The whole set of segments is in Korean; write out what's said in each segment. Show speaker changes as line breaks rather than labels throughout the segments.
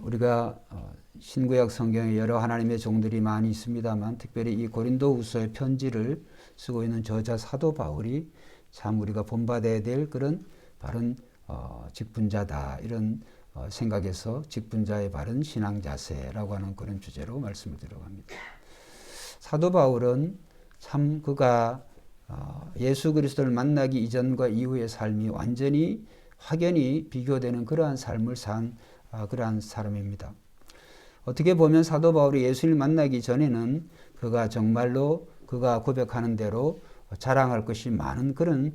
우리가 신구약 성경에 여러 하나님의 종들이 많이 있습니다만 특별히 이 고린도후서의 편지를 쓰고 있는 저자 사도 바울이 참 우리가 본받아야 될 그런 바른 직분자다 이런 생각에서 직분자의 바른 신앙 자세라고 하는 그런 주제로 말씀을 드려갑니다. 사도 바울은 참 그가 예수 그리스도를 만나기 이전과 이후의 삶이 완전히 확연히 비교되는 그러한 삶을 산 그러한 사람입니다. 어떻게 보면 사도 바울이 예수를 만나기 전에는 그가 정말로 그가 고백하는 대로 자랑할 것이 많은 그런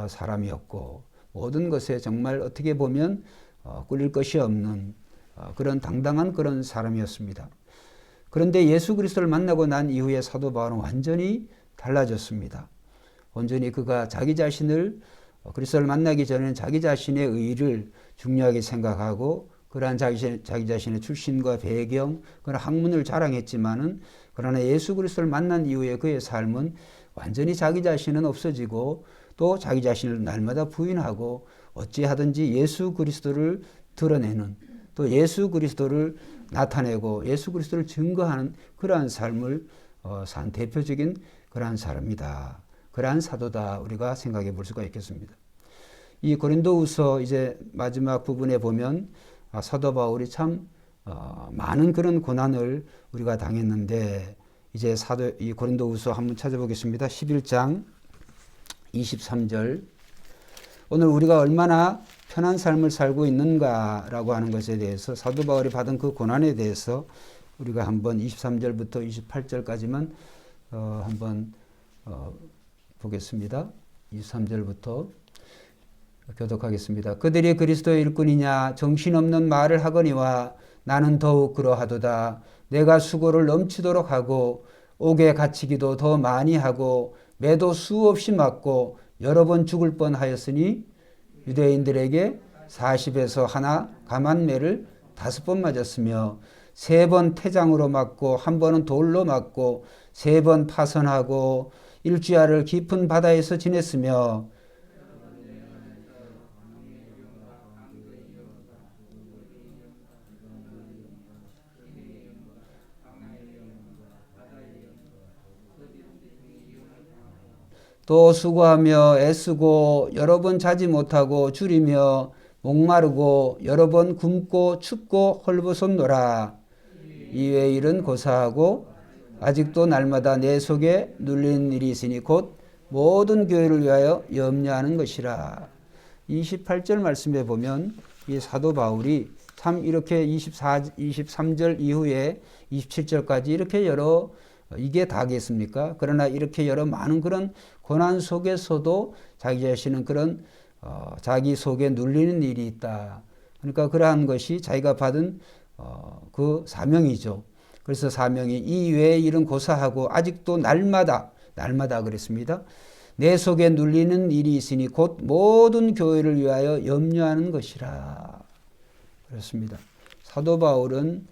사람이었고 모든 것에 정말 어떻게 보면 꿀릴 것이 없는 그런 당당한 그런 사람이었습니다. 그런데 예수 그리스도를 만나고 난 이후에 사도 바울은 완전히 달라졌습니다. 온전히 그가 자기 자신을 그리스도를 만나기 전에는 자기 자신의 의의를 중요하게 생각하고 그러한 자기 자신의 출신과 배경, 그런 학문을 자랑했지만은 그러나 예수 그리스도를 만난 이후에 그의 삶은 완전히 자기 자신은 없어지고 또 자기 자신을 날마다 부인하고 어찌하든지 예수 그리스도를 드러내는 또 예수 그리스도를 나타내고 예수 그리스도를 증거하는 그러한 삶을 산 대표적인 그러한 사람이다. 그러한 사도다 우리가 생각해 볼 수가 있겠습니다. 이 고린도후서 이제 마지막 부분에 보면 사도 바울이 참 많은 그런 고난을 우리가 당했는데 이제 이 고린도후서 한번 찾아보겠습니다. 11장 23절 오늘 우리가 얼마나 편한 삶을 살고 있는가라고 하는 것에 대해서 사도 바울이 받은 그 고난에 대해서 우리가 한번 23절부터 28절까지만 한번 보겠습니다. 23절부터 교독하겠습니다. 그들이 그리스도의 일꾼이냐 정신없는 말을 하거니와 나는 더욱 그러하도다. 내가 수고를 넘치도록 하고 옥에 갇히기도 더 많이 하고 매도 수없이 맞고 여러 번 죽을 뻔하였으니 유대인들에게 40에서 하나 감한매를 5번 맞았으며 3번 태장으로 맞고 1번은 돌로 맞고 3번 파선하고 일주야를 깊은 바다에서 지냈으며 또 수고하며 애쓰고 여러 번 자지 못하고 줄이며 목마르고 여러 번 굶고 춥고 헐벗었노라. 이외의 일은 고사하고 아직도 날마다 내 속에 눌리는 일이 있으니 곧 모든 교회를 위하여 염려하는 것이라. 28절 말씀에 보면 이 사도 바울이 참 이렇게 23절 이후에 27절까지 이렇게 이게 다겠습니까? 그러나 이렇게 여러 많은 그런 고난 속에서도 자기 자신은 그런 자기 속에 눌리는 일이 있다. 그러니까 그러한 것이 자기가 받은 그 사명이죠. 그래서 사명이 이 외의 일은 고사하고 아직도 날마다 그랬습니다. 내 속에 눌리는 일이 있으니 곧 모든 교회를 위하여 염려하는 것이라. 그렇습니다. 사도 바울은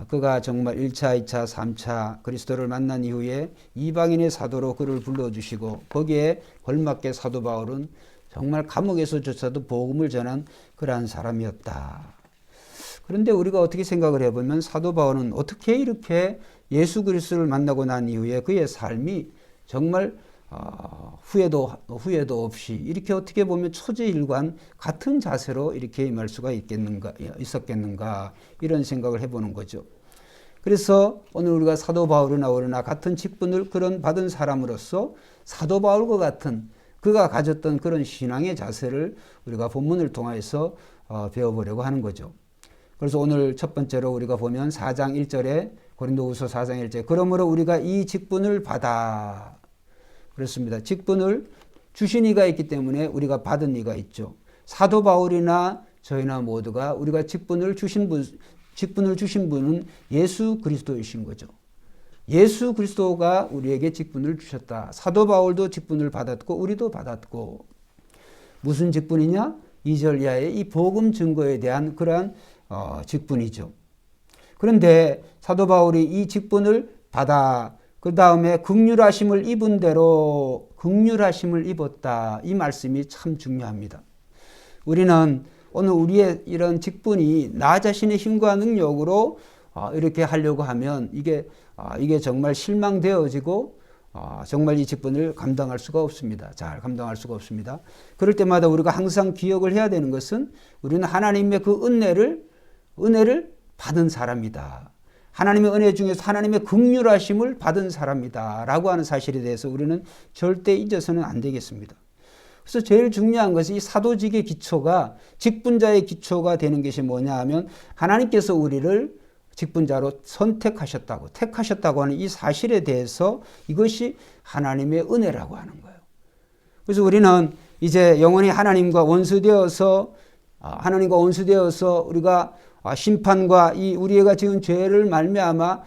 그가 정말 1차, 2차, 3차 그리스도를 만난 이후에 이방인의 사도로 그를 불러주시고 거기에 걸맞게 사도 바울은 정말 감옥에서조차도 복음을 전한 그러한 사람이었다. 그런데 우리가 어떻게 생각을 해보면 사도 바울은 어떻게 이렇게 예수 그리스도를 만나고 난 이후에 그의 삶이 정말 후회도 없이 이렇게 어떻게 보면 초지일관 같은 자세로 이렇게 임할 수가 있었겠는가 이런 생각을 해보는 거죠. 그래서 오늘 우리가 사도 바울이나 오르나 같은 직분을 그런 받은 사람으로서 사도 바울과 같은 그가 가졌던 그런 신앙의 자세를 우리가 본문을 통해서 배워보려고 하는 거죠. 그래서 오늘 첫 번째로 우리가 보면 4장 1절에 고린도후서 4장 1절 그러므로 우리가 이 직분을 받아 그렇습니다. 직분을 주신 이가 있기 때문에 우리가 받은 이가 있죠. 사도 바울이나 저희나 모두가 우리가 직분을 주신 분은 예수 그리스도이신 거죠. 예수 그리스도가 우리에게 직분을 주셨다. 사도 바울도 직분을 받았고 우리도 받았고 무슨 직분이냐? 2절 이하의 이 복음 증거에 대한 그러한 직분이죠. 그런데 사도 바울이 이 직분을 받아 그 다음에 긍휼하심을 입은 대로 긍휼하심을 입었다. 이 말씀이 참 중요합니다. 우리는 오늘 우리의 이런 직분이 나 자신의 힘과 능력으로 이렇게 하려고 하면 이게 정말 실망되어지고 정말 이 직분을 감당할 수가 없습니다. 잘 감당할 수가 없습니다. 그럴 때마다 우리가 항상 기억을 해야 되는 것은 우리는 하나님의 그 은혜를 받은 사람이다. 하나님의 은혜 중에서 하나님의 긍휼하심을 받은 사람이다 라고 하는 사실에 대해서 우리는 절대 잊어서는 안 되겠습니다. 그래서 제일 중요한 것이 이 사도직의 기초가, 직분자의 기초가 되는 것이 뭐냐 하면 하나님께서 우리를 직분자로 택하셨다고 하는 이 사실에 대해서 이것이 하나님의 은혜라고 하는 거예요. 그래서 우리는 이제 영원히 하나님과 원수되어서 우리가 심판과 이 우리가 지은 죄를 말미암아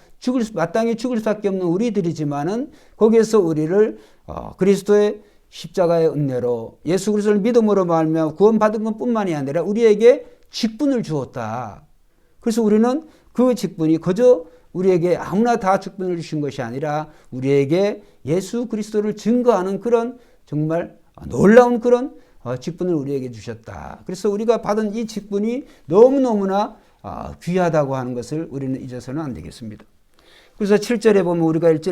마땅히 죽을 수밖에 없는 우리들이지만은 거기에서 우리를 그리스도의 십자가의 은혜로 예수 그리스도를 믿음으로 말미암아 구원받은 것뿐만이 아니라 우리에게 직분을 주었다. 그래서 우리는 그 직분이 그저 우리에게 아무나 다 직분을 주신 것이 아니라 우리에게 예수 그리스도를 증거하는 그런 정말 놀라운 그런 직분을 우리에게 주셨다. 그래서 우리가 받은 이 직분이 너무너무나 귀하다고 하는 것을 우리는 잊어서는 안 되겠습니다. 그래서 7절에 보면 우리가 읽지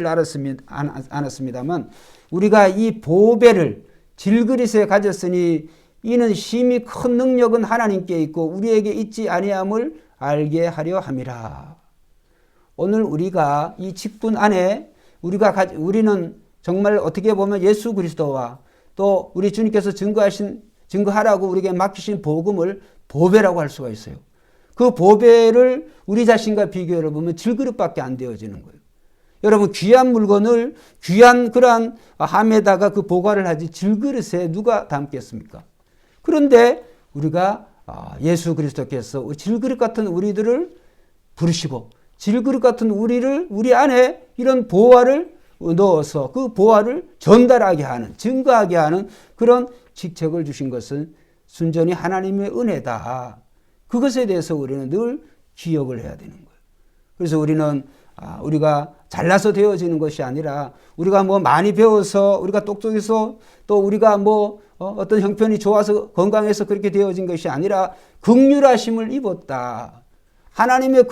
않았습니다만 우리가 이 보배를 질그릇에 가졌으니 이는 심히 큰 능력은 하나님께 있고 우리에게 있지 아니함을 알게 하려 함이라. 오늘 우리가 이 직분 안에 우리는 정말 어떻게 보면 예수 그리스도와 또 우리 주님께서 증거하라고 우리에게 맡기신 복음을 보배라고 할 수가 있어요. 그 보배를 우리 자신과 비교해 보면 질그릇밖에 안 되어지는 거예요. 여러분 귀한 물건을 귀한 그러한 함에다가 그 보관을 하지 질그릇에 누가 담겠습니까? 그런데 우리가 예수 그리스도께서 질그릇 같은 우리들을 부르시고 질그릇 같은 우리 안에 이런 보화를 넣어서 그 보화를 전달하게 하는, 증거하게 하는 그런 직책을 주신 것은 순전히 하나님의 은혜다. 그것에 대해서 우리는 늘 기억을 해야 되는 거예요. 그래서 우리가 잘나서 되어지는 것이 아니라 우리가 많이 배워서 우리가 똑똑해서 또 우리가 어떤 형편이 좋아서 건강해서 그렇게 되어진 것이 아니라 긍휼하심을 입었다. 하나님의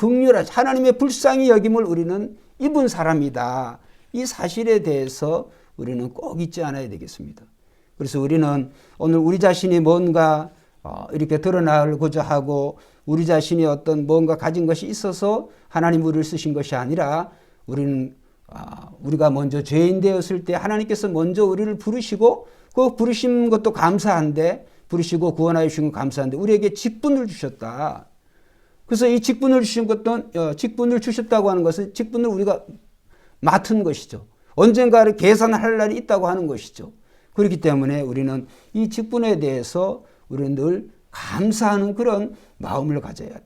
하나님의 불쌍히 여김을 우리는 입은 사람이다. 이 사실에 대해서 우리는 꼭 잊지 않아야 되겠습니다. 그래서 우리는 오늘 우리 자신이 뭔가 이렇게 드러나고자 하고 우리 자신이 어떤 뭔가 가진 것이 있어서 하나님 우리를 쓰신 것이 아니라 우리가 먼저 죄인 되었을 때 하나님께서 먼저 우리를 부르시고 그 부르신 것도 감사한데 부르시고 구원하여 주신 것 감사한데 우리에게 직분을 주셨다. 그래서 이 직분을 주셨다고 하는 것은 직분을 우리가 맡은 것이죠. 언젠가를 계산할 날이 있다고 하는 것이죠. 그렇기 때문에 우리는 이 직분에 대해서 우리는 늘 감사하는 그런 마음을 가져야 돼요.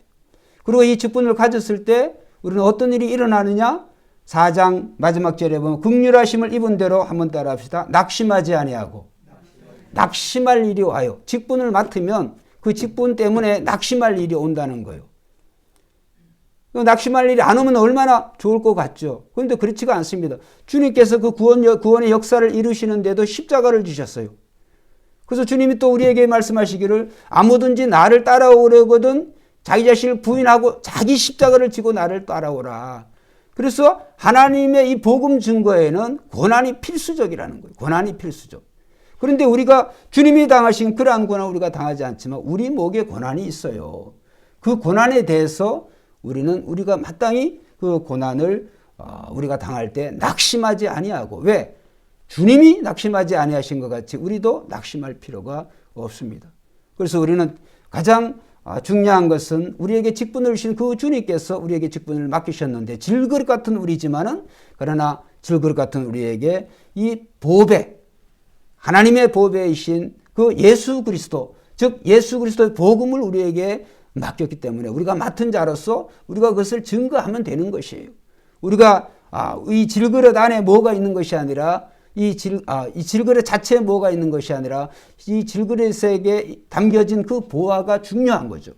그리고 이 직분을 가졌을 때 우리는 어떤 일이 일어나느냐? 4장 마지막 절에 보면 긍휼하심을 입은 대로 한번 따라 합시다. 낙심하지 아니하고 낙심할 일이 와요. 직분을 맡으면 그 직분 때문에 낙심할 일이 온다는 거예요. 낙심할 일이 안 오면 얼마나 좋을 것 같죠. 그런데 그렇지가 않습니다. 주님께서 그 구원의 역사를 이루시는데도 십자가를 주셨어요. 그래서 주님이 또 우리에게 말씀하시기를 아무든지 나를 따라오려거든 자기 자신을 부인하고 자기 십자가를 지고 나를 따라오라. 그래서 하나님의 이 복음 증거에는 고난이 필수적이라는 거예요. 고난이 필수적. 그런데 우리가 주님이 당하신 그러한 고난 우리가 당하지 않지만 우리 목에 고난이 있어요. 그 고난에 대해서 우리가 마땅히 그 고난을 우리가 당할 때 낙심하지 아니하고 왜? 주님이 낙심하지 아니하신 것 같이 우리도 낙심할 필요가 없습니다. 그래서 우리는 가장 중요한 것은 우리에게 직분을 주신 그 주님께서 우리에게 직분을 맡기셨는데 질그릇 같은 우리지만은 그러나 질그릇 같은 우리에게 이 보배 하나님의 보배이신 그 예수 그리스도 즉 예수 그리스도의 복음을 우리에게 맡겼기 때문에 우리가 맡은 자로서 우리가 그것을 증거하면 되는 것이에요. 우리가 이 질그릇 안에 뭐가 있는 것이 아니라 이 질그릇 자체에 뭐가 있는 것이 아니라 이 질그릇에 담겨진 그 보화가 중요한 거죠.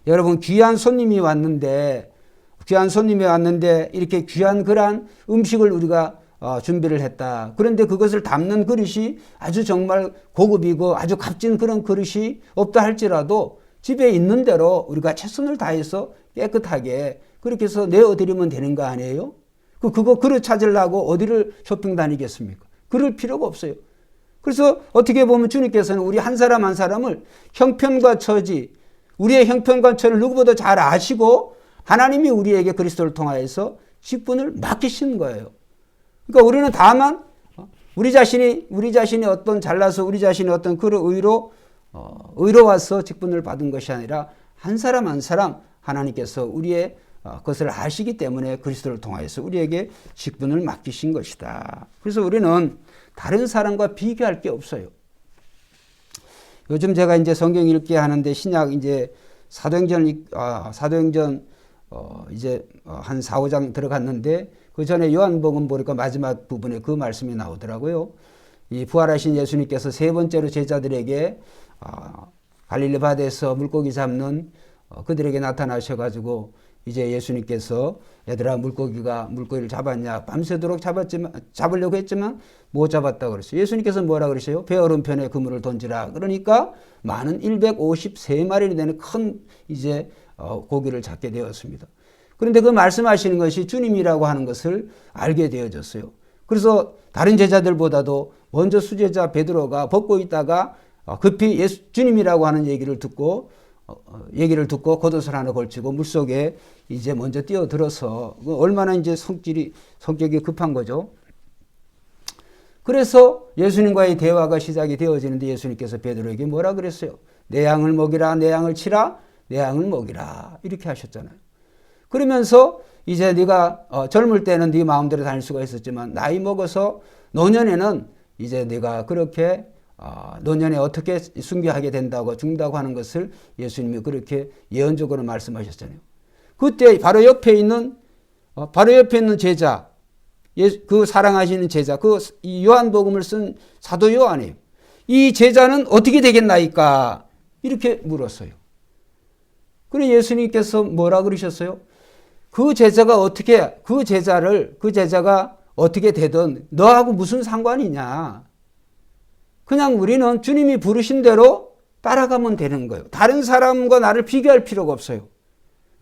여러분 귀한 손님이 왔는데 이렇게 귀한 그러한 음식을 우리가 준비를 했다. 그런데 그것을 담는 그릇이 아주 정말 고급이고 아주 값진 그런 그릇이 없다 할지라도 집에 있는 대로 우리가 최선을 다해서 깨끗하게 그렇게 해서 내어드리면 되는 거 아니에요? 그거 그릇 찾으려고 어디를 쇼핑 다니겠습니까? 그럴 필요가 없어요. 그래서 어떻게 보면 주님께서는 우리 한 사람 한 사람을 형편과 처지, 우리의 형편과 처를 누구보다 잘 아시고 하나님이 우리에게 그리스도를 통하여서 직분을 맡기신 거예요. 그러니까 우리는 다만 우리 자신이 어떤 잘나서 우리 자신이 어떤 그런 의로와서 직분을 받은 것이 아니라 한 사람 한 사람 하나님께서 우리의 그것을 아시기 때문에 그리스도를 통하여서 우리에게 직분을 맡기신 것이다. 그래서 우리는 다른 사람과 비교할 게 없어요. 요즘 제가 이제 성경 읽게 하는데 신약 이제 사도행전 이제 한 4, 5장 들어갔는데 그 전에 요한복음 보니까 마지막 부분에 그 말씀이 나오더라고요. 이 부활하신 예수님께서 세 번째로 제자들에게 갈릴리 바다에서 물고기 잡는 그들에게 나타나셔가지고 이제 예수님께서 얘들아 물고기를 잡았냐? 밤새도록 잡으려고 했지만 못 잡았다고 그랬어요. 예수님께서 뭐라 그러세요? 배 오른편에 그물을 던지라. 그러니까 많은 153마리나 되는 큰 이제 고기를 잡게 되었습니다. 그런데 그 말씀하시는 것이 주님이라고 하는 것을 알게 되어졌어요. 그래서 다른 제자들보다도 먼저 수제자 베드로가 벗고 있다가 급히 주님이라고 하는 얘기를 듣고 겉옷을 하나 걸치고 물속에 이제 먼저 뛰어들어서 얼마나 이제 성격이 급한 거죠. 그래서 예수님과의 대화가 시작이 되어지는데 예수님께서 베드로에게 뭐라 그랬어요? 내 양을 먹이라, 내 양을 치라, 내 양을 먹이라 이렇게 하셨잖아요. 그러면서 이제 네가 젊을 때는 네 마음대로 다닐 수가 있었지만 나이 먹어서 노년에는 이제 네가 그렇게 노년에 어떻게 순교하게 된다고 죽는다고 하는 것을 예수님이 그렇게 예언적으로 말씀하셨잖아요. 그때 바로 옆에 있는 제자, 그 사랑하시는 제자, 이 요한복음을 쓴 사도 요한이에요. 이 제자는 어떻게 되겠나이까? 이렇게 물었어요. 그래 예수님께서 뭐라 그러셨어요? 그 제자가 어떻게 되든 너하고 무슨 상관이냐? 그냥 우리는 주님이 부르신 대로 따라가면 되는 거예요. 다른 사람과 나를 비교할 필요가 없어요.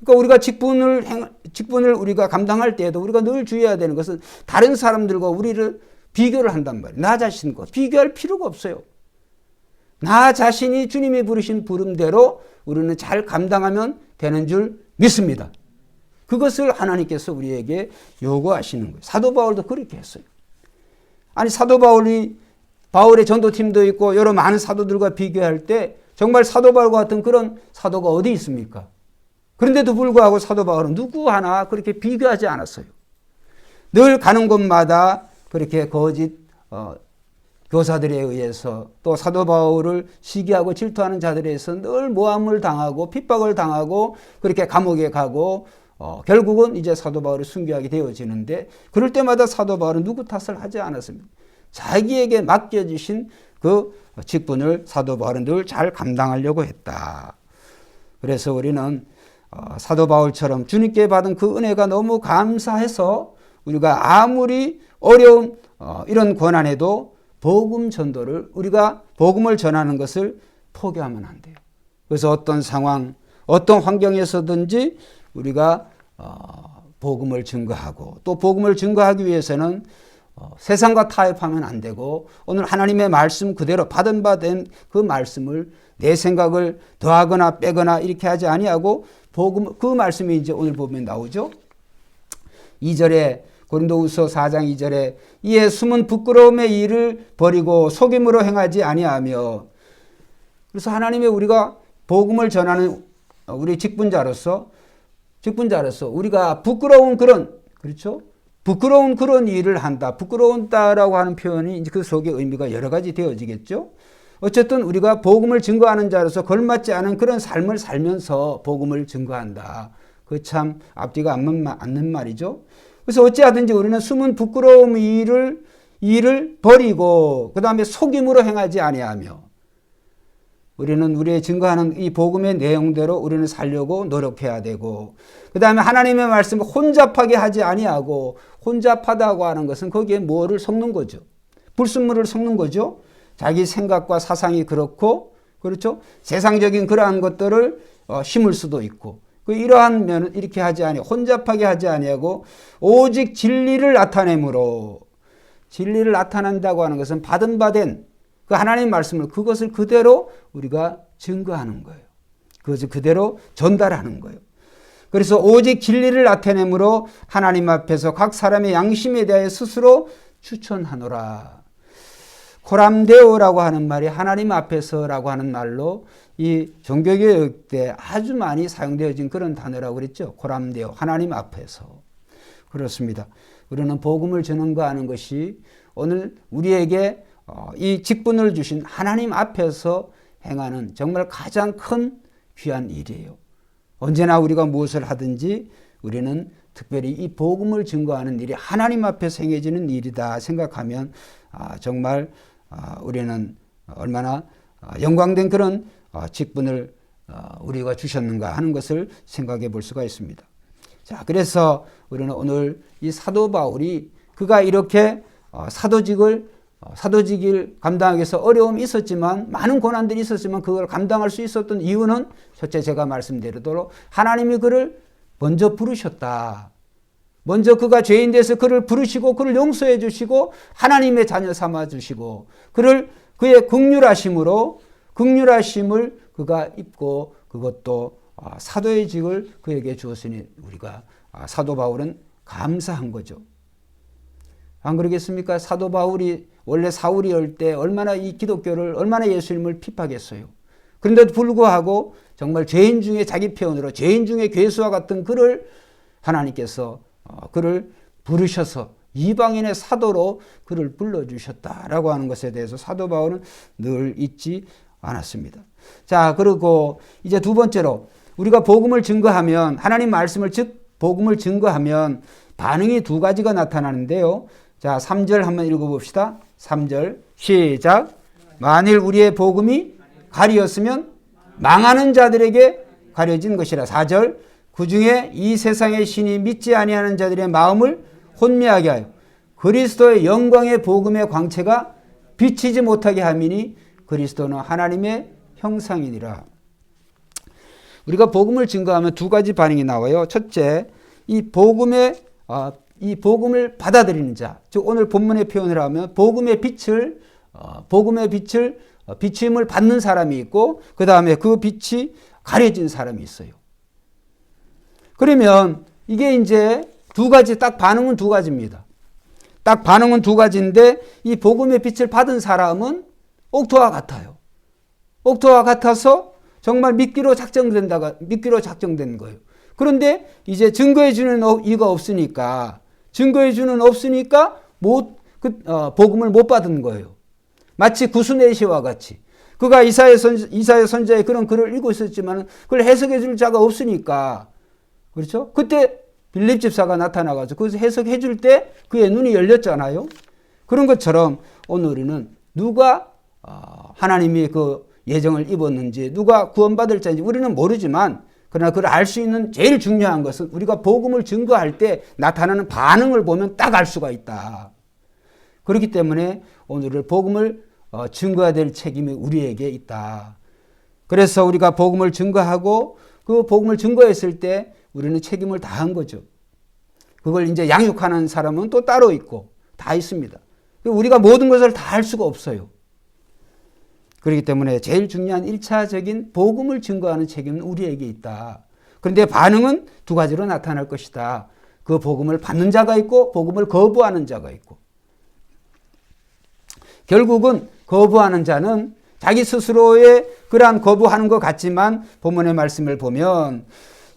그러니까 우리가 직분을 우리가 감당할 때에도 우리가 늘 주의해야 되는 것은 다른 사람들과 우리를 비교를 한단 말이에요. 나 자신과 비교할 필요가 없어요. 나 자신이 주님이 부르신 부름대로 우리는 잘 감당하면 되는 줄 믿습니다. 그것을 하나님께서 우리에게 요구하시는 거예요. 사도 바울도 그렇게 했어요. 아니 사도 바울의 전도팀도 있고 여러 많은 사도들과 비교할 때 정말 사도 바울과 같은 그런 사도가 어디 있습니까? 그런데도 불구하고 사도 바울은 누구 하나 그렇게 비교하지 않았어요. 늘 가는 곳마다 그렇게 거짓 교사들에 의해서 또 사도 바울을 시기하고 질투하는 자들에 의해서 늘 모함을 당하고 핍박을 당하고 그렇게 감옥에 가고 결국은 이제 사도 바울을 순교하게 되어지는데 그럴 때마다 사도 바울은 누구 탓을 하지 않았습니다. 자기에게 맡겨주신 그 직분을 사도 바울은 늘 잘 감당하려고 했다. 그래서 우리는 사도 바울처럼 주님께 받은 그 은혜가 너무 감사해서 우리가 아무리 어려운 이런 고난에도 복음 전도를 우리가 복음을 전하는 것을 포기하면 안 돼요. 그래서 어떤 상황, 어떤 환경에서든지 우리가 복음을 증거하고 또 복음을 증거하기 위해서는 세상과 타협하면 안 되고 오늘 하나님의 말씀 그대로 받은 바 된 그 말씀을 내 생각을 더하거나 빼거나 이렇게 하지 아니하고 복음 그 말씀이 이제 오늘 보면 나오죠. 2절에 고린도후서 4장 2절에 이에 숨은 부끄러움의 일을 버리고 속임으로 행하지 아니하며 그래서 하나님의 우리가 복음을 전하는 우리 직분자로서 우리가 부끄러운 그런 일을 한다. 부끄러운다라고 하는 표현이 이제 그 속에 의미가 여러 가지 되어지겠죠. 어쨌든 우리가 복음을 증거하는 자로서 걸맞지 않은 그런 삶을 살면서 복음을 증거한다. 그 참 앞뒤가 않는 말이죠. 그래서 어찌하든지 우리는 숨은 부끄러움 일을 버리고 그 다음에 속임으로 행하지 아니하며 우리는 우리의 증거하는 이 복음의 내용대로 우리는 살려고 노력해야 되고 그 다음에 하나님의 말씀을 혼잡하게 하지 아니하고 혼잡하다고 하는 것은 거기에 뭐를 섞는 거죠? 불순물을 섞는 거죠. 자기 생각과 사상이 그렇고, 그렇죠? 세상적인 그러한 것들을 심을 수도 있고, 이러한 면은 이렇게 하지 아니하고, 혼잡하게 하지 아니하고 오직 진리를 나타내므로, 진리를 나타낸다고 하는 것은 받은 바된 그 하나님의 말씀을 그것을 그대로 우리가 증거하는 거예요. 그것을 그대로 전달하는 거예요. 그래서 오직 진리를 나타내므로 하나님 앞에서 각 사람의 양심에 대하여 스스로 추천하노라. 코람데오라고 하는 말이 하나님 앞에서라고 하는 말로 이 종교개혁 때 아주 많이 사용되어진 그런 단어라고 그랬죠. 코람데오, 하나님 앞에서. 그렇습니다. 우리는 복음을 전하는 것이 오늘 우리에게 이 직분을 주신 하나님 앞에서 행하는 정말 가장 큰 귀한 일이에요. 언제나 우리가 무엇을 하든지 우리는 특별히 이 복음을 증거하는 일이 하나님 앞에서 행해지는 일이다 생각하면 정말 우리는 얼마나 영광된 그런 직분을 우리가 주셨는가 하는 것을 생각해 볼 수가 있습니다. 자, 그래서 우리는 오늘 이 사도 바울이 그가 이렇게 사도직을 감당하기 위해서 어려움이 있었지만 많은 고난들이 있었지만 그걸 감당할 수 있었던 이유는 첫째 제가 말씀드리도록 하나님이 그를 먼저 부르셨다. 먼저 그가 죄인 돼서 그를 부르시고 그를 용서해 주시고 하나님의 자녀 삼아 주시고 그의 긍휼하심을 그가 입고 그것도 사도의 직을 그에게 주었으니 우리가 사도 바울은 감사한 거죠. 안 그러겠습니까? 사도 바울이 원래 사울이 올 때 얼마나 이 기독교를 얼마나 예수님을 핍박했어요. 그런데도 불구하고 정말 죄인 중에 자기 표현으로 죄인 중에 괴수와 같은 그를 하나님께서 그를 부르셔서 이방인의 사도로 그를 불러주셨다라고 하는 것에 대해서 사도 바울은 늘 잊지 않았습니다. 자, 그리고 이제 두 번째로 우리가 복음을 증거하면 하나님 말씀을 즉 복음을 증거하면 반응이 두 가지가 나타나는데요. 자, 3절 한번 읽어봅시다. 3절 시작. 만일 우리의 복음이 가리었으면 망하는 자들에게 가려진 것이라. 4절 그 중에 이 세상의 신이 믿지 아니하는 자들의 마음을 혼미하게 하여 그리스도의 영광의 복음의 광채가 비치지 못하게 함이니 그리스도는 하나님의 형상이니라. 우리가 복음을 증거하면 두 가지 반응이 나와요. 첫째, 이 복음을 받아들이는 자, 즉 오늘 본문의 표현을 하면 복음의 빛을 비침을 받는 사람이 있고 그 다음에 그 빛이 가려진 사람이 있어요. 그러면 이게 이제 두 가지, 딱 반응은 두 가지입니다. 딱 반응은 두 가지인데 이 복음의 빛을 받은 사람은 옥토와 같아요. 옥토와 같아서 정말 믿기로 작정된 거예요. 그런데 이제 증거해 주는 이가 없으니까 복음을 못 받은 거예요. 마치 구스네시와 같이 그가 이사야 선지자의 그런 글을 읽고 있었지만 그걸 해석해 줄 자가 없으니까 그렇죠? 그때 빌립 집사가 나타나가지고 그래서 해석해 줄 때 그의 눈이 열렸잖아요. 그런 것처럼 오늘 우리는 누가 하나님이 그 예정을 입었는지 누가 구원받을 자인지 우리는 모르지만 그러나 그걸 알 수 있는 제일 중요한 것은 우리가 복음을 증거할 때 나타나는 반응을 보면 딱 알 수가 있다. 그렇기 때문에 오늘 복음을 증거해야 될 책임이 우리에게 있다. 그래서 우리가 복음을 증거하고 그 복음을 증거했을 때 우리는 책임을 다한 거죠. 그걸 이제 양육하는 사람은 또 따로 있고 다 있습니다. 우리가 모든 것을 다 할 수가 없어요. 그렇기 때문에 제일 중요한 1차적인 복음을 증거하는 책임은 우리에게 있다. 그런데 반응은 두 가지로 나타날 것이다. 그 복음을 받는 자가 있고 복음을 거부하는 자가 있고 결국은 거부하는 자는 자기 스스로의 그러한 거부하는 것 같지만 본문의 말씀을 보면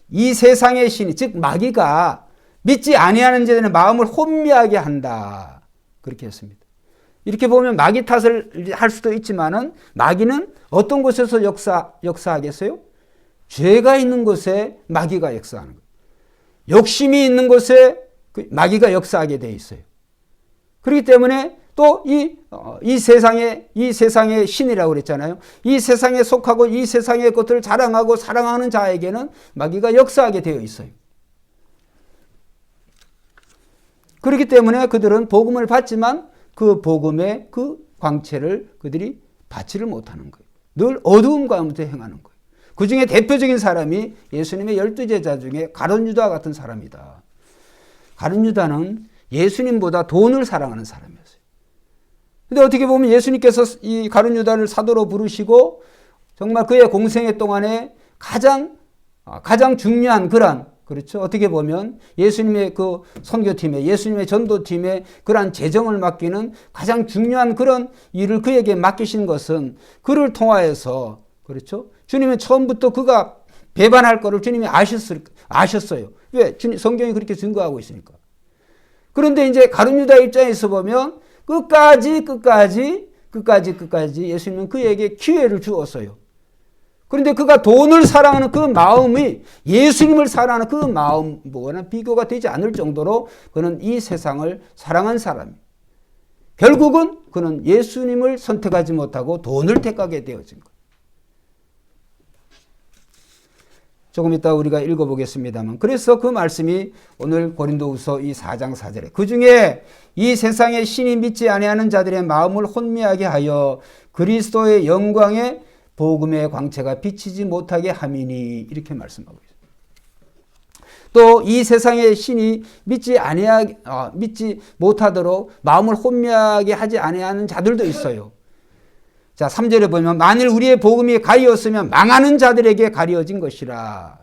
이 세상의 신이 즉 마귀가 믿지 아니하는 자들의 마음을 혼미하게 한다. 그렇게 했습니다. 이렇게 보면 마귀 탓을 할 수도 있지만은 마귀는 어떤 곳에서 역사하겠어요? 죄가 있는 곳에 마귀가 역사하는 거예요. 욕심이 있는 곳에 마귀가 역사하게 돼 있어요. 그렇기 때문에 또 이 세상의 신이라고 그랬잖아요. 이 세상에 속하고 이 세상의 것들을 자랑하고 사랑하는 자에게는 마귀가 역사하게 되어 있어요. 그렇기 때문에 그들은 복음을 받지만 그 복음의 그 광채를 그들이 받지를 못하는 거예요. 늘 어두움 가운데 행하는 거예요. 그 중에 대표적인 사람이 예수님의 12제자 중에 가룟 유다 같은 사람이다. 가룟 유다는 예수님보다 돈을 사랑하는 사람이었어요. 근데 어떻게 보면 예수님께서 이 가룟 유다를 사도로 부르시고 정말 그의 공생애 동안에 가장 중요한 그렇죠. 어떻게 보면 예수님의 그 선교팀에, 예수님의 전도팀에 그러한 재정을 맡기는 가장 중요한 그런 일을 그에게 맡기신 것은 그를 통하여서, 그렇죠. 주님은 처음부터 그가 배반할 거를 주님이 아셨어요. 왜? 성경이 그렇게 증거하고 있으니까. 그런데 이제 가룟 유다 입장에서 보면 끝까지 예수님은 그에게 기회를 주었어요. 그런데 그가 돈을 사랑하는 그 마음이 예수님을 사랑하는 그 마음과는 비교가 되지 않을 정도로 그는 이 세상을 사랑한 사람이에요. 결국은 그는 예수님을 선택하지 못하고 돈을 택하게 되어진 거예요. 조금 이따 우리가 읽어보겠습니다만, 그래서 그 말씀이 오늘 고린도후서 이 4장 4절에 그 중에 이 세상의 신이 믿지 아니하는 자들의 마음을 혼미하게 하여 그리스도의 영광에 복음의 광채가 비치지 못하게 함이니, 이렇게 말씀하고 있습니다. 또 이 세상의 신이 믿지 못하도록 마음을 혼미하게 하지 아니하는 자들도 있어요. 자, 3절에 보면 만일 우리의 복음이 가리었으면 망하는 자들에게 가려진 것이라.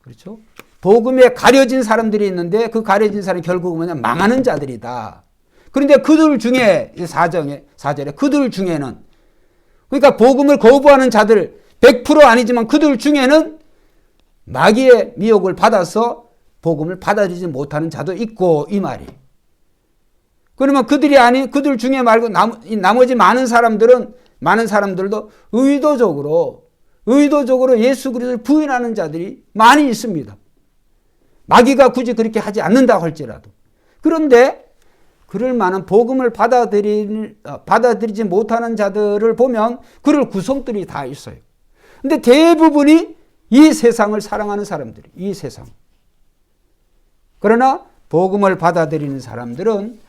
그렇죠? 복음에 가려진 사람들이 있는데 그 가려진 사람이 결국은 뭐냐? 망하는 자들이다. 그런데 그들 중에 4절에 그들 중에는, 그러니까 복음을 거부하는 자들 100% 아니지만 그들 중에는 마귀의 미혹을 받아서 복음을 받아들이지 못하는 자도 있고, 이 말이. 그러면 그들이 아닌 그들 중에 말고 나머지 많은 사람들도 의도적으로 예수 그리스도를 부인하는 자들이 많이 있습니다. 마귀가 굳이 그렇게 하지 않는다 할지라도. 그런데 그럴 만한 복음을 받아들이지 못하는 자들을 보면 그럴 구성들이 다 있어요. 근데 대부분이 이 세상을 사랑하는 사람들이, 이 세상. 그러나 복음을 받아들이는 사람은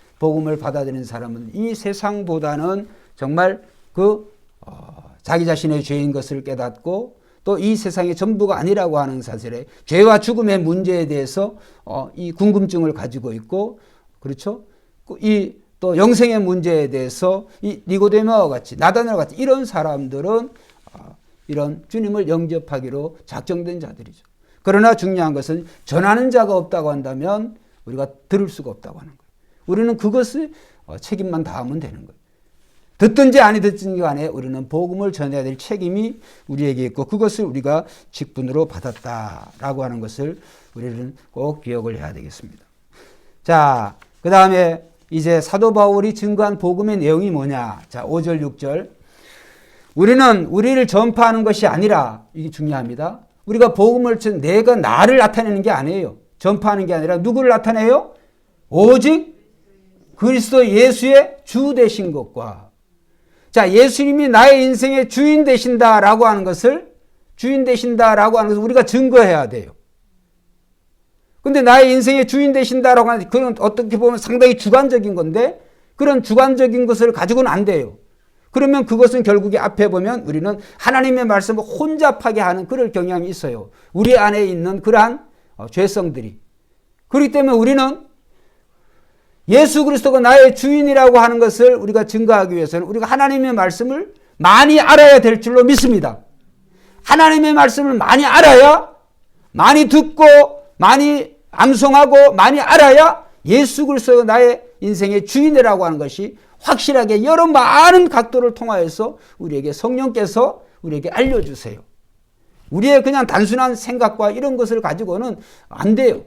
이 세상보다는 정말 자기 자신의 죄인 것을 깨닫고 또 이 세상의 전부가 아니라고 하는 사실에 죄와 죽음의 문제에 대해서 이 궁금증을 가지고 있고, 그렇죠? 또 영생의 문제에 대해서 이 니고데모와 같이, 나다나엘과 같이 이런 사람들은 이런 주님을 영접하기로 작정된 자들이죠. 그러나 중요한 것은 전하는 자가 없다고 한다면 우리가 들을 수가 없다고 하는 거예요. 우리는 그것을 책임만 다하면 되는 거예요. 듣든지 아니 듣든지 간에 우리는 복음을 전해야 될 책임이 우리에게 있고 그것을 우리가 직분으로 받았다라고 하는 것을 우리는 꼭 기억을 해야 되겠습니다. 자, 그 다음에 이제 사도 바울이 증거한 복음의 내용이 뭐냐. 자, 5절 6절. 우리는 우리를 전파하는 것이 아니라, 이게 중요합니다. 우리가 복음을 내가 나를 나타내는 게 아니에요. 전파하는 게 아니라 누구를 나타내요? 오직 그리스도 예수의 주 되신 것과, 자, 예수님이 나의 인생의 주인 되신다라고 하는 것을 우리가 증거해야 돼요. 근데 나의 인생의 주인 되신다라고 하는 그건 어떻게 보면 상당히 주관적인 건데, 그런 주관적인 것을 가지고는 안 돼요. 그러면 그것은 결국에 앞에 보면 우리는 하나님의 말씀을 혼잡하게 하는 그럴 경향이 있어요. 우리 안에 있는 그러한 죄성들이. 그렇기 때문에 우리는 예수 그리스도가 나의 주인이라고 하는 것을 우리가 증거하기 위해서는 우리가 하나님의 말씀을 많이 알아야 될 줄로 믿습니다. 하나님의 말씀을 많이 알아야, 많이 듣고 많이 암송하고 많이 알아야 예수 그리스도가 나의 인생의 주인이라고 하는 것이 확실하게 여러 많은 각도를 통하여서 우리에게 성령께서 우리에게 알려주세요. 우리의 그냥 단순한 생각과 이런 것을 가지고는 안 돼요.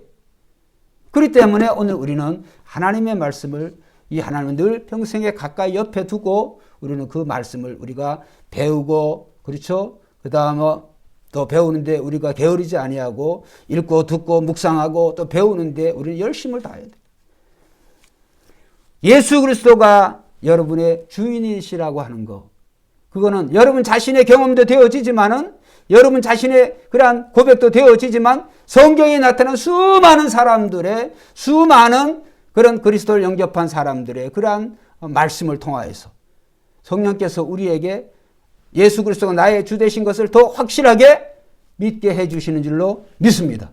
그렇기 때문에 오늘 우리는 하나님의 말씀을, 이 하나님을 늘 평생에 가까이 옆에 두고 우리는 그 말씀을 우리가 배우고, 그렇죠? 그 다음에 또 배우는데 우리가 게으르지 아니하고 읽고 듣고 묵상하고 또 배우는데 우리는 열심을 다해야 돼요. 예수 그리스도가 여러분의 주인이시라고 하는 거, 그거는 여러분 자신의 경험도 되어지지만은, 여러분 자신의 그러한 고백도 되어지지만, 성경에 나타난 수많은 사람들의 수많은 그런 그리스도를 영접한 사람들의 그러한 말씀을 통하여서 성령께서 우리에게 예수 그리스도가 나의 주 되신 것을 더 확실하게 믿게 해주시는 줄로 믿습니다.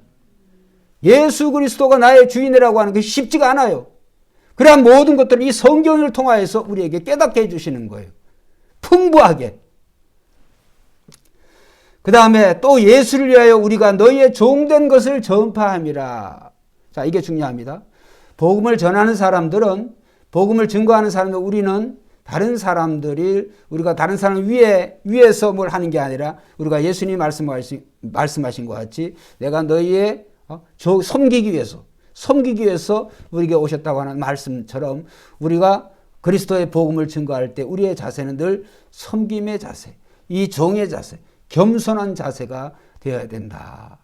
예수 그리스도가 나의 주인이라고 하는 것이 쉽지가 않아요. 그러한 모든 것들을 이 성경을 통하여서 우리에게 깨닫게 해주시는 거예요. 풍부하게. 그 다음에 또 예수를 위하여 우리가 너희의 종된 것을 전파함이라. 자, 이게 중요합니다. 복음을 전하는 사람들은, 복음을 증거하는 사람들, 우리는 다른 사람들이, 우리가 다른 사람 위에서 뭘 하는 게 아니라 우리가 예수님이 말씀하신 것 같이 내가 너희의 섬기기 위해서 우리에게 오셨다고 하는 말씀처럼 우리가 그리스도의 복음을 증거할 때 우리의 자세는 늘 섬김의 자세, 이 종의 자세, 겸손한 자세가 되어야 된다.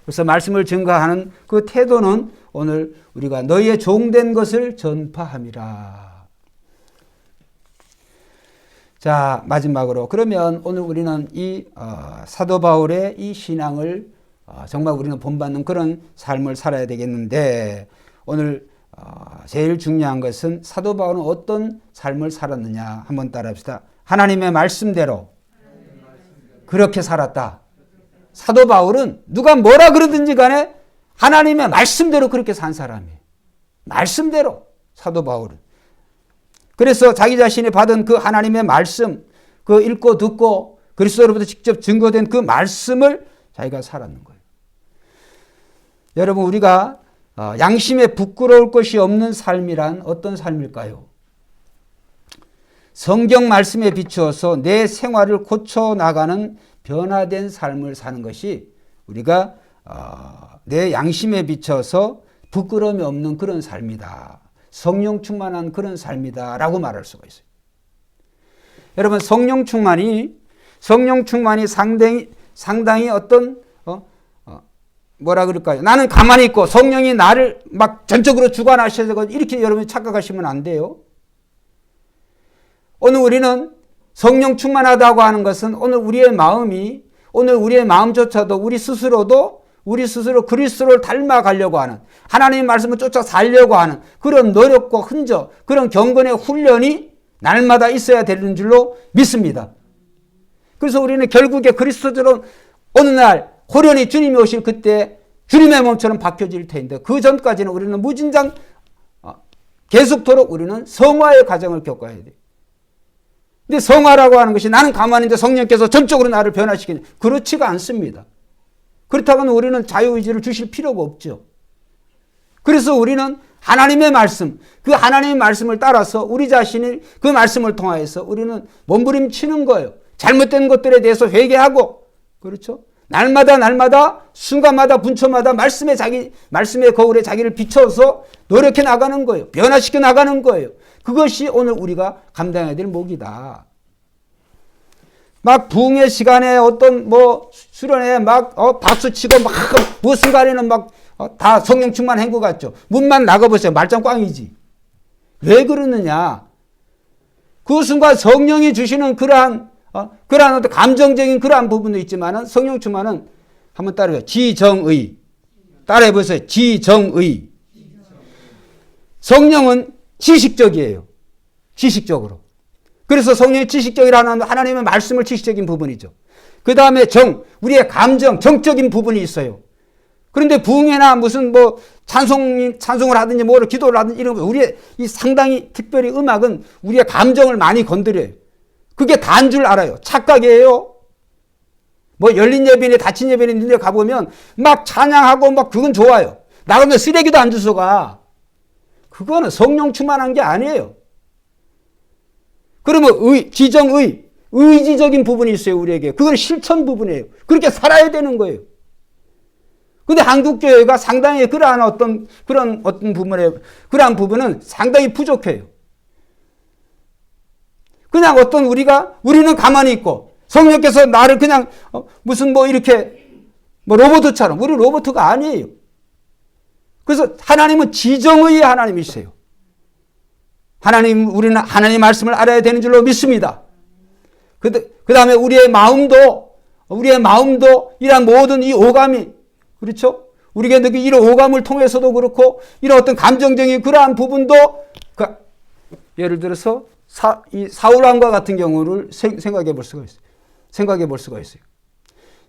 그래서 말씀을 증거하는 그 태도는 오늘 우리가 너희의 종된 것을 전파함이라. 자, 마지막으로 그러면 오늘 우리는 이 사도 바울의 이 신앙을 정말 우리는 본받는 그런 삶을 살아야 되겠는데, 오늘 제일 중요한 것은 사도 바울은 어떤 삶을 살았느냐 한번 따라합시다. 하나님의 말씀대로 그렇게 살았다. 사도 바울은 누가 뭐라 그러든지 간에 하나님의 말씀대로 그렇게 산 사람이에요. 말씀대로 사도 바울은. 그래서 자기 자신이 받은 그 하나님의 말씀, 그 읽고 듣고 그리스도로부터 직접 증거된 그 말씀을 자기가 살았는 거예요. 여러분, 우리가 양심에 부끄러울 것이 없는 삶이란 어떤 삶일까요? 성경 말씀에 비추어서 내 생활을 고쳐나가는 변화된 삶을 사는 것이 우리가 내 양심에 비춰서 부끄러움이 없는 그런 삶이다. 성령 충만한 그런 삶이다 라고 말할 수가 있어요. 여러분, 성령 충만이 상당히 어떤 뭐라 그럴까요? 나는 가만히 있고 성령이 나를 막 전적으로 주관하셔서 이렇게 여러분이 착각하시면 안 돼요. 오늘 우리는 성령 충만하다고 하는 것은 오늘 우리의 마음조차도 우리 스스로 그리스도를 닮아가려고 하는, 하나님의 말씀을 쫓아 살려고 하는 그런 노력과 흔적, 그런 경건의 훈련이 날마다 있어야 되는 줄로 믿습니다. 그래서 우리는 결국에 그리스도처럼 어느 날 호련히 주님이 오실 그때 주님의 몸처럼 바뀌어질 텐데, 그 전까지는 우리는 무진장 계속토록 우리는 성화의 과정을 겪어야 돼요. 근데 성화라고 하는 것이 나는 가만히 있는데 성령께서 전적으로 나를 변화시키는, 그렇지가 않습니다. 그렇다고는 우리는 자유의지를 주실 필요가 없죠. 그래서 우리는 하나님의 말씀, 그 하나님의 말씀을 따라서 우리 자신이 그 말씀을 통하여서 우리는 몸부림치는 거예요. 잘못된 것들에 대해서 회개하고, 그렇죠? 날마다 순간마다 분초마다 말씀의 거울에 자기를 비춰서 노력해 나가는 거예요. 변화시켜 나가는 거예요. 그것이 오늘 우리가 감당해야 될 목이다. 막 부흥의 시간에 어떤 수련회 박수치고 막 무슨 간에는 다 성령 충만한 것 같죠. 문만 나가보세요. 말짱 꽝이지. 왜 그러느냐? 그 순간 성령이 주시는 그러한 어떤 감정적인 그러한 부분도 있지만은 성령 충만은 한번 따라해요. 지정의. 따라해보세요. 지정의. 성령은 지식적이에요. 지식적으로. 그래서 성령의 지식적이라는 하나님의 말씀을 지식적인 부분이죠. 그 다음에 우리의 감정, 정적인 부분이 있어요. 그런데 부흥회나 무슨 찬송을 하든지 기도를 하든지 이런 거, 우리의 이 상당히 특별히 음악은 우리의 감정을 많이 건드려요. 그게 다인 줄 알아요. 착각이에요. 열린 예배나 닫힌 예배나 있는 데 가보면 막 찬양하고 그건 좋아요. 나가면 쓰레기도 안 주워가. 그거는 성령 충만한 게 아니에요. 그러면 의지적인 부분이 있어요, 우리에게. 그건 실천 부분이에요. 그렇게 살아야 되는 거예요. 근데 한국교회가 상당히 그러한 어떤 그러한 부분은 상당히 부족해요. 그냥 우리는 가만히 있고, 성령께서 나를 그냥, 로봇처럼, 우리 로봇가 아니에요. 그래서 하나님은 지정의 하나님이세요. 우리는 하나님의 말씀을 알아야 되는 줄로 믿습니다. 그 다음에 우리의 마음도 이런 모든 이 오감이, 그렇죠? 우리가 느끼는 이런 오감을 통해서도 그렇고 이런 어떤 감정적인 그러한 부분도 예를 들어서 이 사울왕과 같은 경우를 생각해 볼 수가 있어요. 생각해 볼 수가 있어요.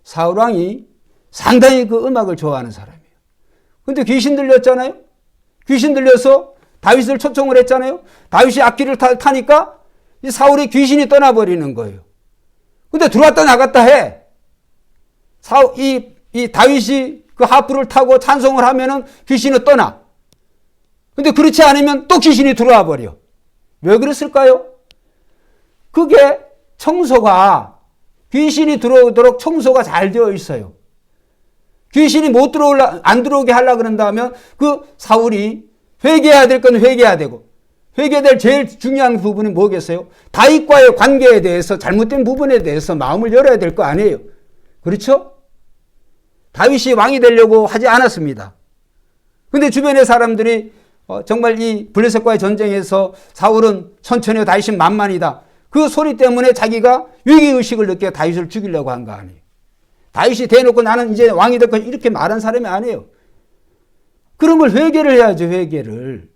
사울왕이 상당히 그 음악을 좋아하는 사람이에요. 근데 귀신 들렸잖아요. 귀신 들려서 다윗을 초청을 했잖아요. 다윗이 악기를 타니까 이 사울의 귀신이 떠나버리는 거예요. 근데 들어왔다 나갔다 해. 이 다윗이 그 하프를 타고 찬송을 하면은 귀신이 떠나. 근데 그렇지 않으면 또 귀신이 들어와 버려. 왜 그랬을까요? 그게 청소가, 귀신이 들어오도록 청소가 잘 되어 있어요. 귀신이 안 들어오게 하려고 그런다면 그 사울이 회개해야 될 건 회개해야 되고, 회개해야 될 제일 중요한 부분이 뭐겠어요? 다윗과의 관계에 대해서, 잘못된 부분에 대해서 마음을 열어야 될 거 아니에요. 그렇죠? 다윗이 왕이 되려고 하지 않았습니다. 근데 주변의 사람들이 정말 이 블레셋과의 전쟁에서 사울은 천천히 다윗은 만만이다. 그 소리 때문에 자기가 위기의식을 느껴 다윗을 죽이려고 한 거 아니에요. 다윗이 대놓고 나는 이제 왕이 될 거야 이렇게 말한 사람이 아니에요. 그런 걸 회개를 해야죠. 회개를.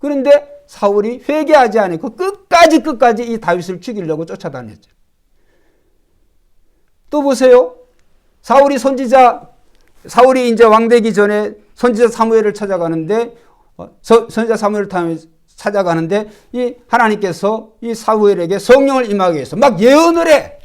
그런데 사울이 회개하지 않고 끝까지 이 다윗을 죽이려고 쫓아다녔죠. 또 보세요. 사울이 이제 왕 되기 전에 선지자 사무엘을 찾아가는데 이 하나님께서 이 사무엘에게 성령을 임하게 해서 막 예언을 해.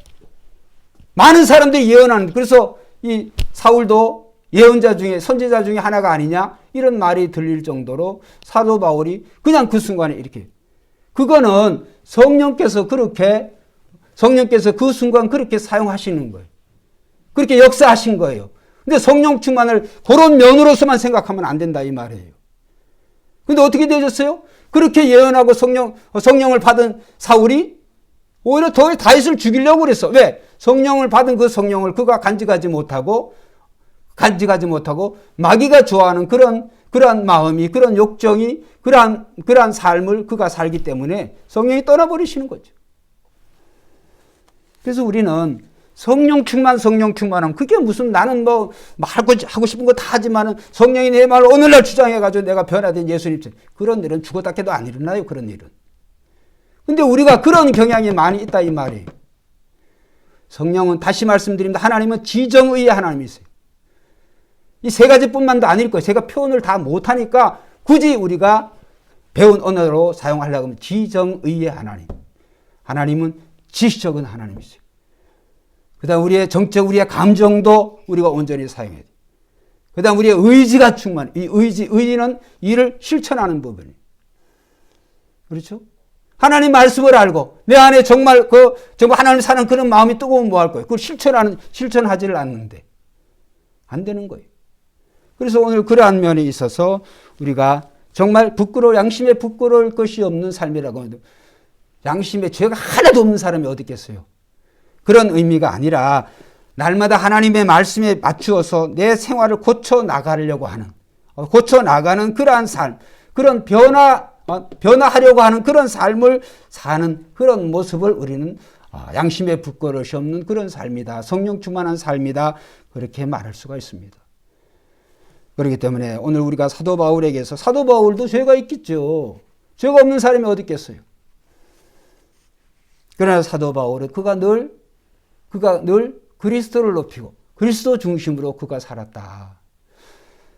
많은 사람들이 예언하는, 그래서 이 사울도 예언자 중에, 선지자 중에 하나가 아니냐 이런 말이 들릴 정도로 사도 바울이 그냥 그 순간에 이렇게, 그거는 성령께서 그 순간 그렇게 사용하시는 거예요. 그렇게 역사하신 거예요. 근데 성령 충만을 그런 면으로서만 생각하면 안 된다 이 말이에요. 근데 어떻게 되셨어요? 그렇게 예언하고 성령을 받은 사울이 오히려 더 다윗을 죽이려고 그랬어. 왜? 성령을 받은 그 성령을 그가 간직하지 못하고 마귀가 좋아하는 그러한 마음이, 그런 욕정이, 그러한 삶을 그가 살기 때문에 성령이 떠나버리시는 거죠. 그래서 우리는 성령 충만하면 그게 무슨, 나는 뭐 하고 싶은 거 다 하지만은 성령이 내 말을 오늘날 주장해가지고 내가 변화된 예수님, 그런 일은 죽었다 깨도 안 일어나요. 그런 일은. 근데 우리가 그런 경향이 많이 있다 이 말이에요. 성령은, 다시 말씀드립니다. 하나님은 지정의의 하나님이세요. 이 세 가지뿐만도 아닐 거예요. 제가 표현을 다 못하니까 굳이 우리가 배운 언어로 사용하려고 하면 지정의의 하나님. 하나님은 지식적인 하나님이세요. 그 다음 우리의 정적, 우리의 감정도 우리가 온전히 사용해야 돼요. 그 다음 우리의 의지가 충만해. 이 의지는 이를 실천하는 부분이에요. 그렇죠? 하나님 말씀을 알고 내 안에 정말 하나님 사는 그런 마음이 뜨거우면 뭐 할 거예요? 그걸 실천하지를 않는데 안 되는 거예요. 그래서 오늘 그러한 면에 있어서 우리가 정말 양심에 부끄러울 것이 없는 삶이라고 해도, 양심에 죄가 하나도 없는 사람이 어디 있겠어요? 그런 의미가 아니라 날마다 하나님의 말씀에 맞추어서 내 생활을 고쳐 나가려고 하는 그러한 삶, 그런 변화하려고 하는 그런 삶을 사는 그런 모습을 우리는 양심에 부끄러움이 없는 그런 삶이다. 성령 충만한 삶이다. 그렇게 말할 수가 있습니다. 그렇기 때문에 오늘 우리가 사도 바울에게서, 사도 바울도 죄가 있겠죠. 죄가 없는 사람이 어디 있겠어요. 그러나 사도 바울은 그가 늘 그리스도를 높이고 그리스도 중심으로 그가 살았다.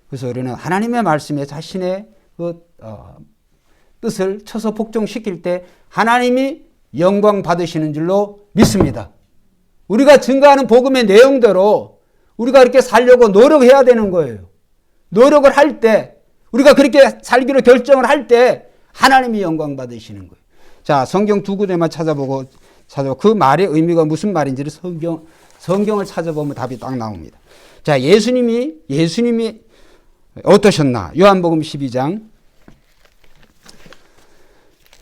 그래서 우리는 하나님의 말씀에 자신의 뜻을 쳐서 복종시킬 때 하나님이 영광 받으시는 줄로 믿습니다. 우리가 증거하는 복음의 내용대로 우리가 이렇게 살려고 노력해야 되는 거예요. 노력을 할 때, 우리가 그렇게 살기로 결정을 할 때 하나님이 영광 받으시는 거예요. 자, 성경 두 구절만 찾아보고 그 말의 의미가 무슨 말인지를 성경을 찾아보면 답이 딱 나옵니다. 자, 예수님이 어떠셨나? 요한복음 12장.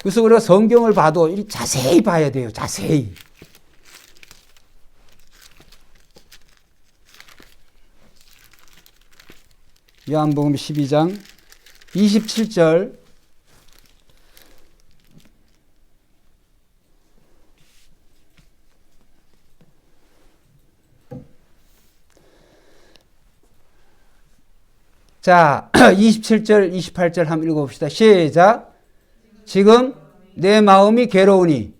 그래서 우리가 성경을 봐도 자세히 봐야 돼요. 자세히. 요한복음 12장 27절. 자, 27절, 28절 한번 읽어봅시다. 시작. 지금 내 마음이 괴로우니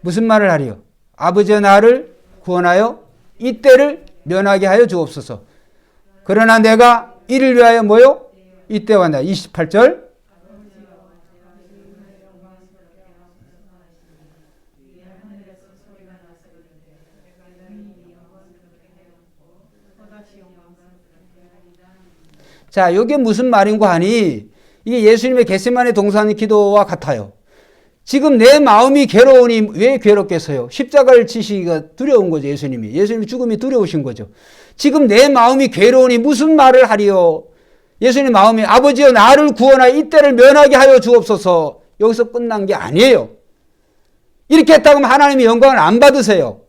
무슨 말을 하리요? 아버지여 나를 구원하여 이 때를 면하게 하여 주옵소서. 그러나 내가 이를 위하여 뭐요? 이때 왔나? 28절. 자, 이게 무슨 말인고 하니 이게 예수님의 겟세마네 동산 기도와 같아요. 지금 내 마음이 괴로우니 왜 괴롭겠어요? 십자가를 지시기가 두려운 거죠. 예수님이 죽음이 두려우신 거죠. 지금 내 마음이 괴로우니 무슨 말을 하리요? 예수님 마음이 아버지여 나를 구원하여 이 때를 면하게 하여 주옵소서. 여기서 끝난 게 아니에요. 이렇게 했다고 하면 하나님이 영광을 안 받으세요.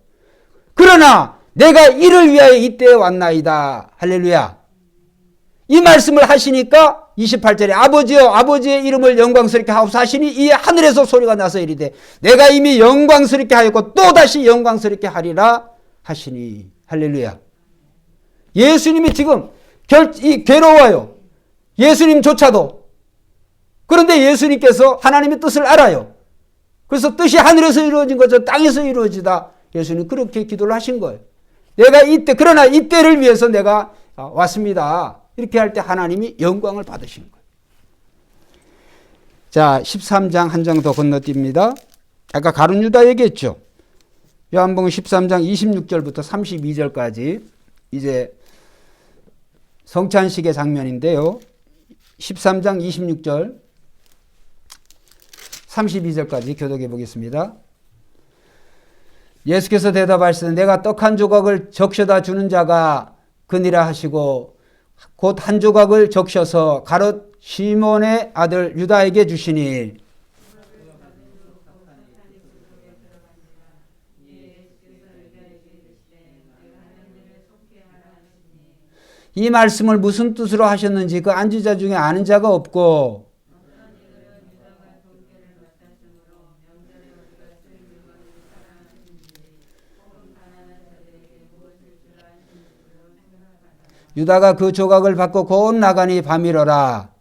그러나 내가 이를 위하여 이때에 왔나이다. 할렐루야. 이 말씀을 하시니까 28절에 아버지여 아버지의 이름을 영광스럽게 하옵소서 하시니 이 하늘에서 소리가 나서 이르되 내가 이미 영광스럽게 하였고 또다시 영광스럽게 하리라 하시니. 할렐루야. 예수님이 지금 괴로워요. 예수님조차도. 그런데 예수님께서 하나님의 뜻을 알아요. 그래서 뜻이 하늘에서 이루어진 것처럼 땅에서 이루어지다. 예수님 그렇게 기도를 하신 거예요. 내가 그러나 이때를 위해서 내가 왔습니다. 이렇게 할 때 하나님이 영광을 받으신 거예요. 자, 13장 한 장 더 건너뜁니다. 아까 가룟 유다 얘기했죠. 요한복음 13장 26절부터 32절까지 이제 성찬식의 장면인데요. 13장 26절 32절까지 교독해 보겠습니다. 예수께서 대답하시되 내가 떡 한 조각을 적셔다 주는 자가 그니라 하시고 곧 한 조각을 적셔서 가롯 시몬의 아들 유다에게 주시니 이 말씀을 무슨 뜻으로 하셨는지 그 앉은 자 중에 아는 자가 없고 유다가 그 조각을 받고 곧 나가니 밤이러라.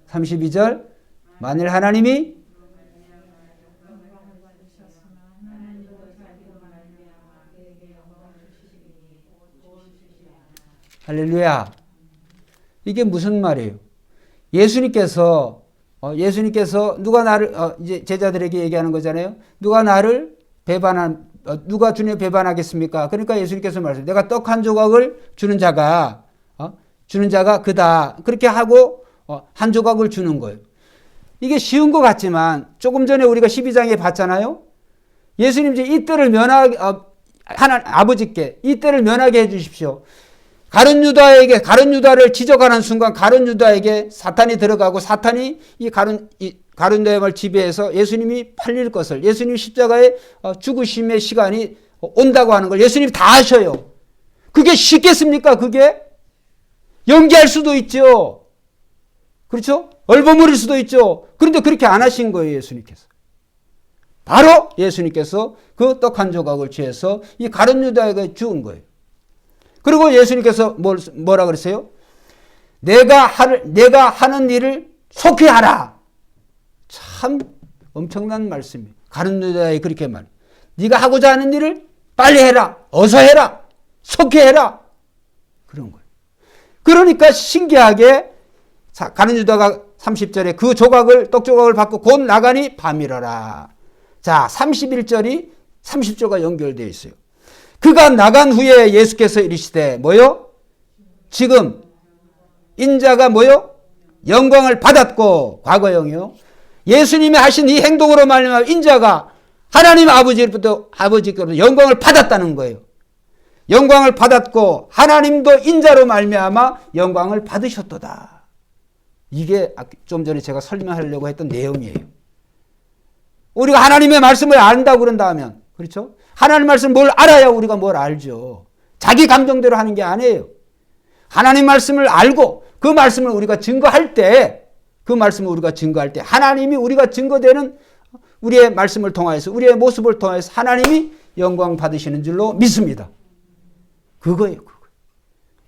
32절 만일 하나님이 할렐루야. 이게 무슨 말이에요? 예수님께서 누가 나를 이제 제자들에게 얘기하는 거잖아요. 누가 주님 배반하겠습니까? 그러니까 예수님께서 말씀. 내가 떡 한 조각을 주는 자가 그다. 그렇게 하고 한 조각을 주는 거예요. 이게 쉬운 것 같지만 조금 전에 우리가 12장에 봤잖아요. 예수님 이제 이 때를 면하게 아버지께 이 때를 면하게 해주십시오. 가룟 유다를 지적하는 순간 가룟 유다에게 사탄이 들어가고 사탄이 이 가룟 유다를 지배해서 예수님이 팔릴 것을 예수님 십자가의 죽으심의 시간이 온다고 하는 걸 예수님이 다 아셔요. 그게 쉽겠습니까? 그게 연기할 수도 있죠. 그렇죠? 얼버무릴 수도 있죠. 그런데 그렇게 안 하신 거예요. 예수님께서. 바로 예수님께서 그 떡 한 조각을 취해서 이 가룟 유다에게 주은 거예요. 그리고 예수님께서 뭐라 그랬어요? 내가 하는 일을 속히 하라. 참 엄청난 말씀이에요. 가룟 유다에 그렇게 말해요. 네가 하고자 하는 일을 빨리 해라. 어서 해라. 속히 해라. 그런 거예요. 그러니까 신기하게 가룟 유다가 30절에 그 떡 조각을 받고 곧 나가니 밤이러라. 자, 31절이 30절과 연결되어 있어요. 그가 나간 후에 예수께서 이르시되 뭐요? 지금 인자가 뭐요? 영광을 받았고 과거형이요. 예수님이 하신 이 행동으로 말미암아 인자가 하나님 아버지로부터 영광을 받았다는 거예요. 영광을 받았고 하나님도 인자로 말미암아 영광을 받으셨도다. 이게 좀 전에 제가 설명하려고 했던 내용이에요. 우리가 하나님의 말씀을 안다고 그런다면 그렇죠? 하나님 말씀 뭘 알아야 우리가 뭘 알죠. 자기 감정대로 하는 게 아니에요. 하나님 말씀을 알고 그 말씀을 우리가 증거할 때 하나님이 우리가 증거되는 우리의 말씀을 통하여서 우리의 모습을 통해서 하나님이 영광 받으시는 줄로 믿습니다. 그거예요.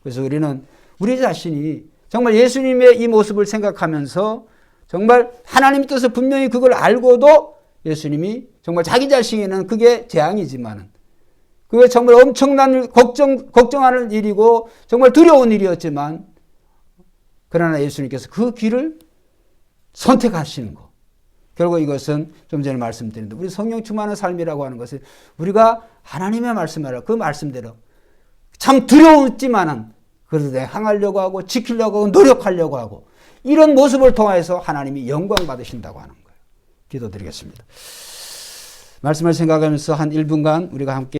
그래서 우리는 우리 자신이 정말 예수님의 이 모습을 생각하면서 정말 하나님 뜻을 분명히 그걸 알고도 예수님이 정말 자기 자신에는 그게 재앙이지만은 그게 정말 엄청난 걱정하는 일이고 정말 두려운 일이었지만 그러나 예수님께서 그 길을 선택하시는 거. 결국 이것은 좀 전에 말씀드린 우리 성령 충만한 삶이라고 하는 것은 우리가 하나님의 말씀을 그 말씀대로 참 두려웠지만은 그래도 내가 향하려고 하고 지키려고 하고 노력하려고 하고 이런 모습을 통해서 하나님이 영광 받으신다고 하는 거예요. 기도드리겠습니다. 말씀을 생각하면서 한 1분간 우리가 함께